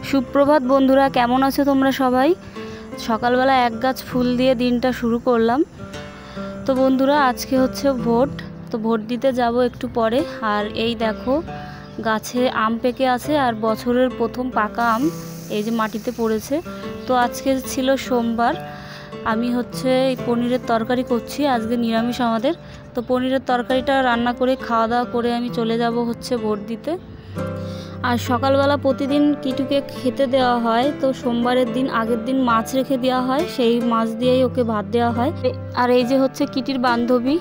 সুপ্রভাত বন্ধুরা, কেমন আছো তোমরা সবাই? সকালবেলা এক গাছ ফুল দিয়ে দিনটা শুরু করলাম। তো বন্ধুরা, আজকে হচ্ছে ভোট, তো ভোট দিতে যাব একটু পরে। আর এই দেখো, গাছে আম পেকে আছে আর বছরের প্রথম পাকা আম এই যে মাটিতে পড়েছে। তো আজকে ছিল সোমবার, আমি হচ্ছে পনিরের তরকারি করছি, আজকে নিরামিষ আমাদের। তো পনিরের তরকারিটা রান্না করে খাওয়া দাওয়া করে আমি চলে যাব হচ্ছে ভোট দিতে। আর সকালবেলা প্রতিদিন কিটুকে খেতে দেওয়া হয়, তো সোমবারের দিন আগের দিন মাছ রেখে দেওয়া হয়, সেই মাছ দিয়েই ওকে ভাত দেওয়া হয়। আর এই যে হচ্ছে কিটির বান্ধবী,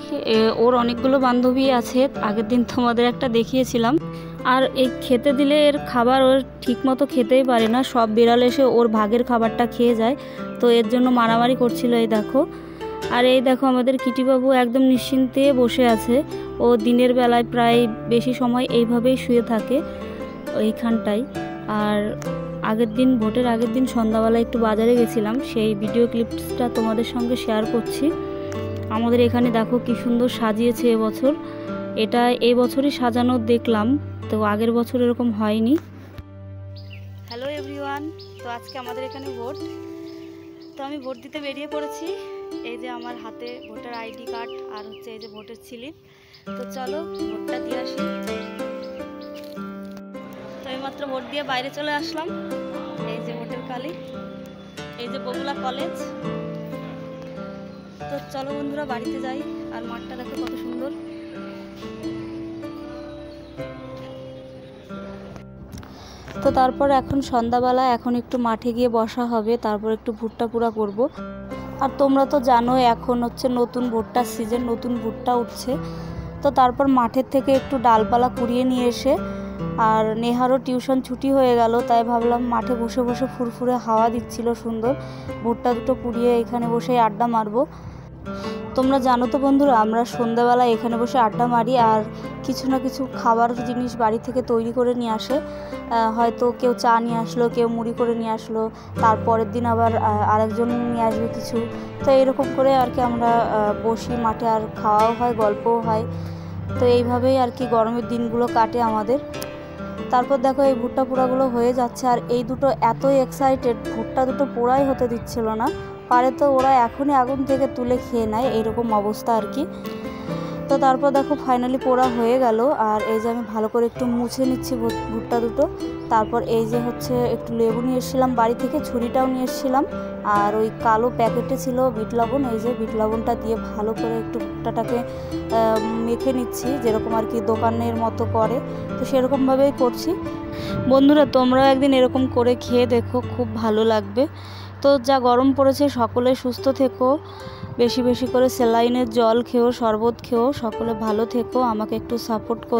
ওর অনেকগুলো বান্ধবী আছে, আগের দিন তোমাদের একটা দেখিয়েছিলাম। আর এই খেতে দিলে এর খাবার ওর ঠিক মতো খেতেই পারে না, সব বিড়াল এসে ওর ভাগের খাবারটা খেয়ে যায়, তো এর জন্য মারামারি করছিল। এই দেখো, আর এই দেখো আমাদের কিটিবাবু একদম নিশ্চিন্তে বসে আছে। ও দিনের বেলায় প্রায় বেশি সময় এইভাবেই শুয়ে থাকে ওইখানটাই। আর ভোটের আগের দিন সন্ধ্যাবেলা একটু বাজারে গেছিলাম, সেই ভিডিও ক্লিপসটা তোমাদের সঙ্গে শেয়ার করছি। আমাদের এখানে দেখো কি সুন্দর সাজিয়েছে এবছর, এটা এই বছরই সাজানো দেখলাম, তো আগের বছর এরকম হয়নি। হ্যালো এভরিওয়ান, তো আজকে আমাদের এখানে ভোট, তো আমি ভোট দিতে বেরিয়ে পড়েছি। এই যে আমার হাতে ভোটার আইডি কার্ড আর হচ্ছে এই যে ভোটের স্লিপ। তো চলো ভোটটা দিয়ে আসি। তো এইমাত্র ভোট দিয়ে বাইরে চলে আসলাম। এই যে ভোটের কালি, এই যে বগুলা কলেজ। তো চলো বন্ধুরা বাড়িতে যাই। আর মাঠটা দেখো কত সুন্দর। তো তারপর এখন সন্ধ্যাবেলা, এখন একটু মাঠে গিয়ে বসা হবে, তারপর একটু ভুট্টা পোড়া করব। আর তোমরা তো জানো এখন হচ্ছে নতুন ভুট্টার সিজন, নতুন ভুট্টা উঠছে। তো তারপর মাঠের থেকে একটু ডালপালা কুড়িয়ে নিয়ে এসে, আর নেহারও টিউশন ছুটি হয়ে গেল, তাই ভাবলাম মাঠে বসে বসে ফুরফুরে হাওয়া দিচ্ছিল সুন্দর, ভুট্টা দুটো পুড়িয়ে এখানে বসে আড্ডা মারবো। তোমরা জানো তো বন্ধুরা, আমরা সন্ধ্যাবেলা এখানে বসে আড্ডা মারি আর কিছু না কিছু খাবার জিনিস বাড়ি থেকে তৈরি করে নিয়ে আসে। হয়তো কেউ চা নিয়ে আসলো, কেউ মুড়ি করে নিয়ে আসলো, তারপরের দিন আবার আরেকজন নিয়ে আসবে কিছু। তো এরকম করে আর কি আমরা বসি মাঠে, আর খাওয়াও হয়, গল্পও হয়। তো এইভাবেই আর কি গরমের দিনগুলো কাটে আমাদের। তারপর দেখো এই ভুট্টা পোড়াগুলো হয়ে যাচ্ছে, আর এই দুটো এতই এক্সাইটেড, ভুট্টা দুটো পোড়াই হতে দিচ্ছিল না, পারে তো ওরা এখনই আগুন থেকে তুলে খেয়ে নেয়, এইরকম অবস্থা আর কি। তো তারপর দেখো ফাইনালি পোড়া হয়ে গেল। আর এই যে আমি ভালো করে একটু মুছে নিচ্ছি ভুট্টা দুটো। তারপর এই যে হচ্ছে একটু লেবু নিয়ে এসেছিলাম বাড়ি থেকে, ছুরিটাও নিয়ে এসেছিলাম, আর ওই কালো প্যাকেটে ছিল বিট লবণ, এই যে বিট লবণটা দিয়ে ভালো করে একটু ভুট্টাটাকে মেখে নিচ্ছি, যেরকম আর কি দোকানের মতো করে, তো সেরকমভাবেই করছি। বন্ধুরা তোমরাও একদিন এরকম করে খেয়ে দেখো, খুব ভালো লাগবে। তো যা গরম পড়েছে, সকলে সুস্থ থেকো, বেশি বেশি করে স্যালাইনের জল খেও, শরবত খেও, সকলে ভালো থেকো, আমাকে একটু সাপোর্ট করো।